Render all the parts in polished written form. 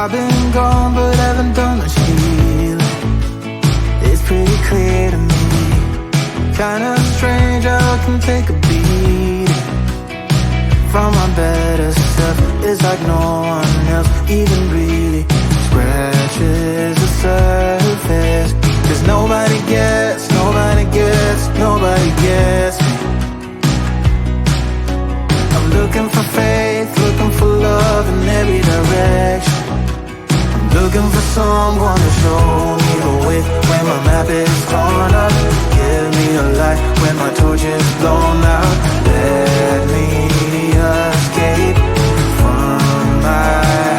I've been gone but haven't done much healing. It's pretty clear to me, kinda strange how I can take a beating from my better self. It's like no one else even really scratches the surface. Cause nobody gets, nobody gets, nobody gets me. I'm looking for faith, looking for love in every direction. I'm looking for someone to show me the way when my map is torn up. Give me a light when my torch is blown out. Let me escape from my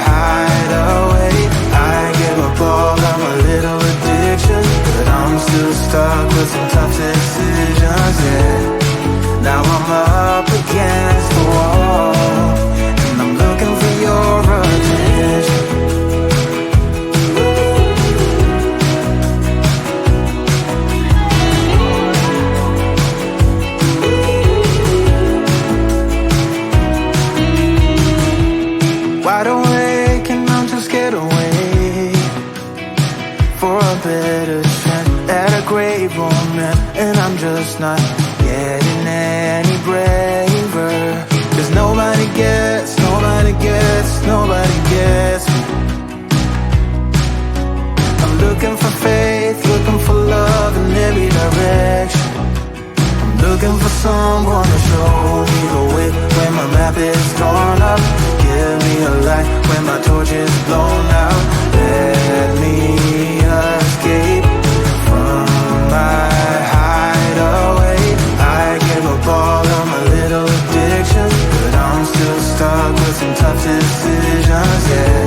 hideaway. I give up all of my little addictions, but I'm still stuck with some tough decisions, yeah. Now I'm up against the wall, and I'm looking for your attention. Wide awake and I'm too scared away for a better chance at a great romance, and I'm just not getting any braver. Cause nobody gets, nobody gets, nobody gets me. I'm looking for faith, looking for love in every direction. I'm looking for someone to show me the way when my map is torn up. Give me a light when my torch is blown out. Let me escape from my hideaway. I give up all of my little addictions, but I'm still stuck with some tough decisions, yeah.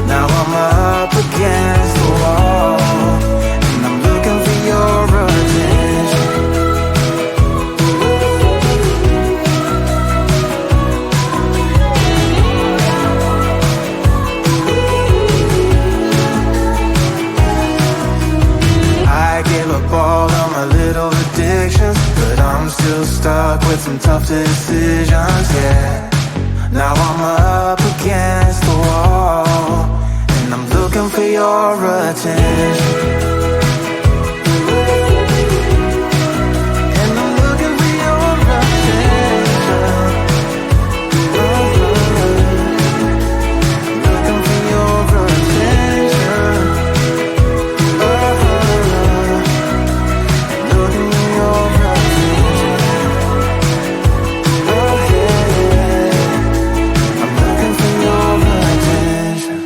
Now I'm up against the wall, and I'm looking for your attention. I give up all of my little addictions, but I'm still stuck with some tough decisions, yeah. Now I'm up against the wall, and I'm looking for your attention. And I'm looking for your attention. Looking for your attention. Looking for your attention. Oh yeah, I'm looking for your attention.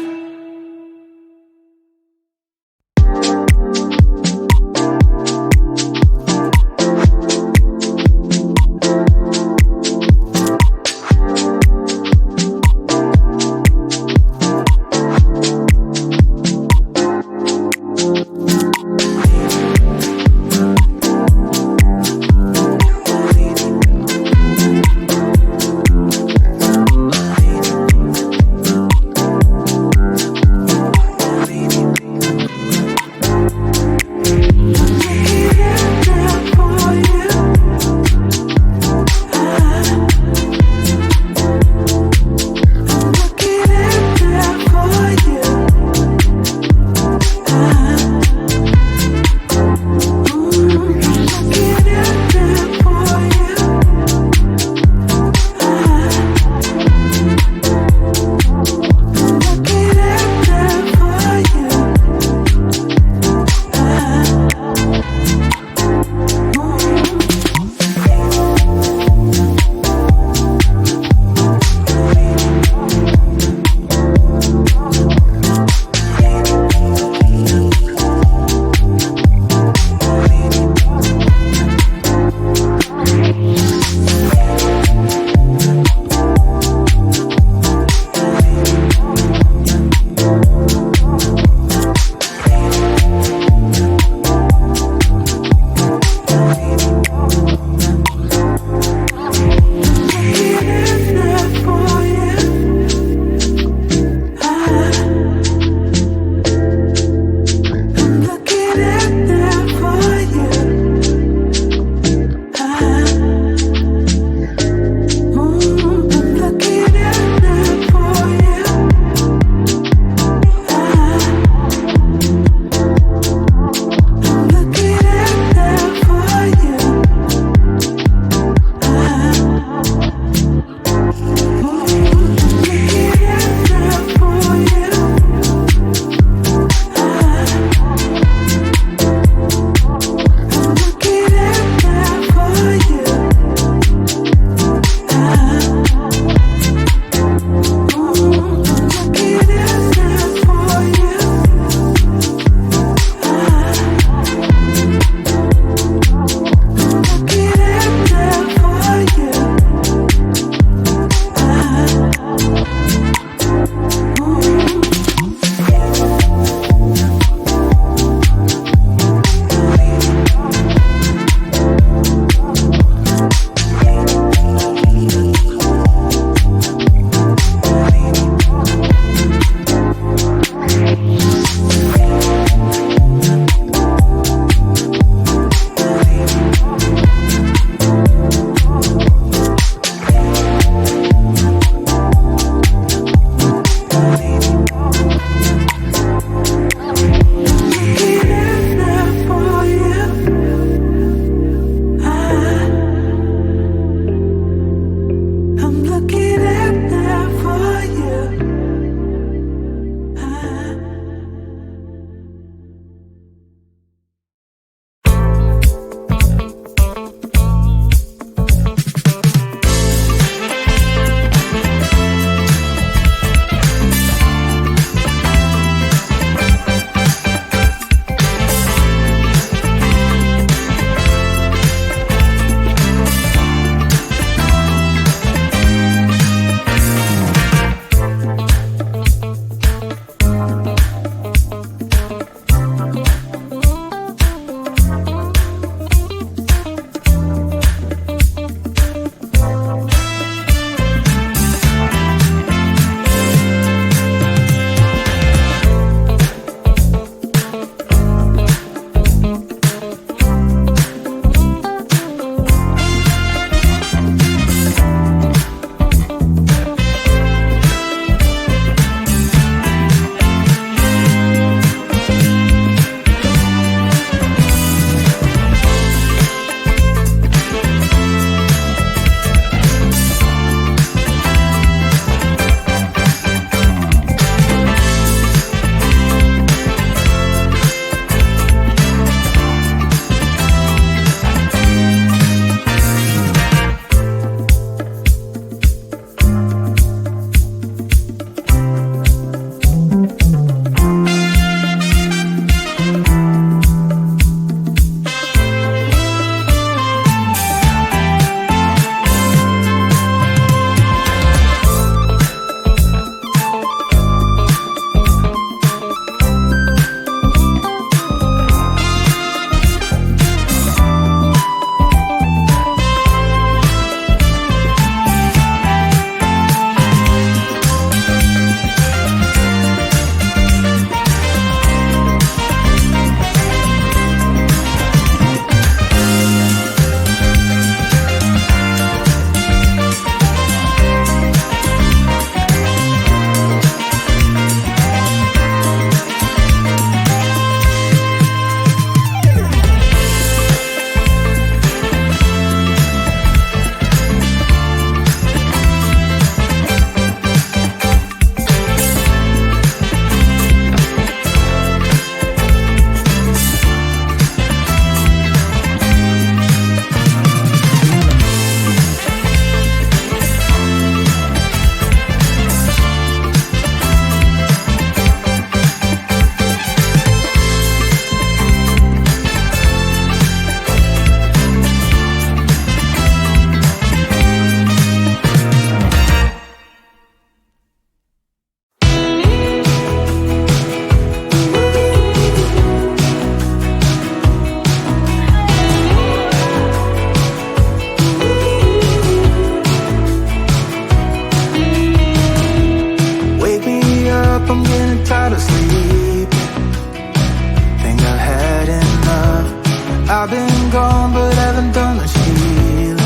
I've been gone but haven't done much healing.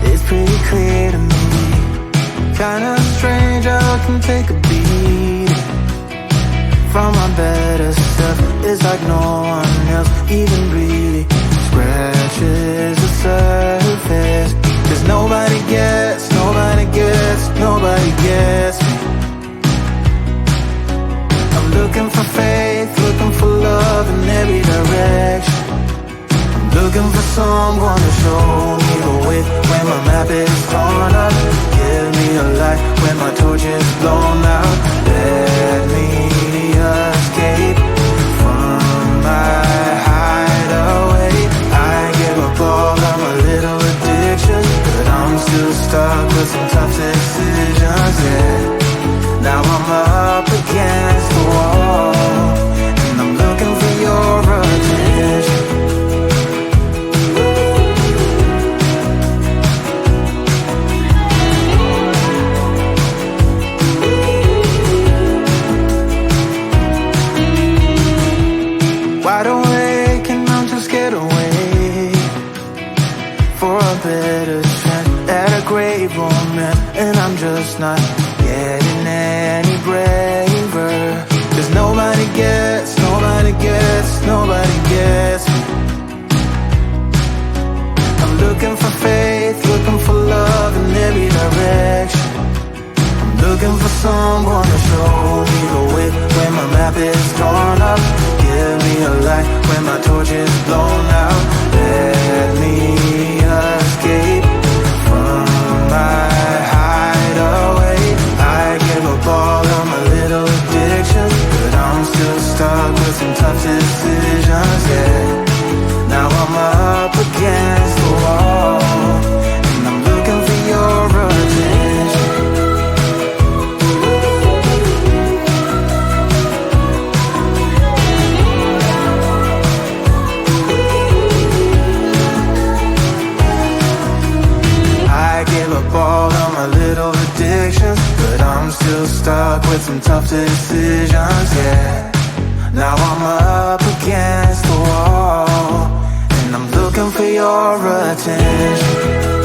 It's pretty clear to me, kinda strange how I can take a beat from my better self. It's like no one else even really scratches the surface. 'Cause nobody gets me. I'm looking for faith, looking for love in every direction. I'm looking for someone to show me the way when my map is torn up. Give me a light when my torch is blown out. Let me escape from my hideaway. I give up all of my little addictions, but I'm still stuck with some tough decisions, yeah. Now I'm up against the wall, and I'm looking for your attention. Wide awake and I'm just scared away for a better chance at a great romance, and I'm just not getting any breath. nobody gets me. I'm looking for faith, looking for love in every direction. I'm looking for someone to show me the way when my map is torn up. Give me a light when my torch is blown out. Let me escape from my hideaway. I give up all of my little addictions, but I'm still stuck with some tough decisions, yeah. Now I'm up against the wall, and I'm looking for your attention. I gave up all of my little addictions, but I'm still stuck with some tough decisions, yeah. Now I'm up against the wall, and I'm looking for your attention.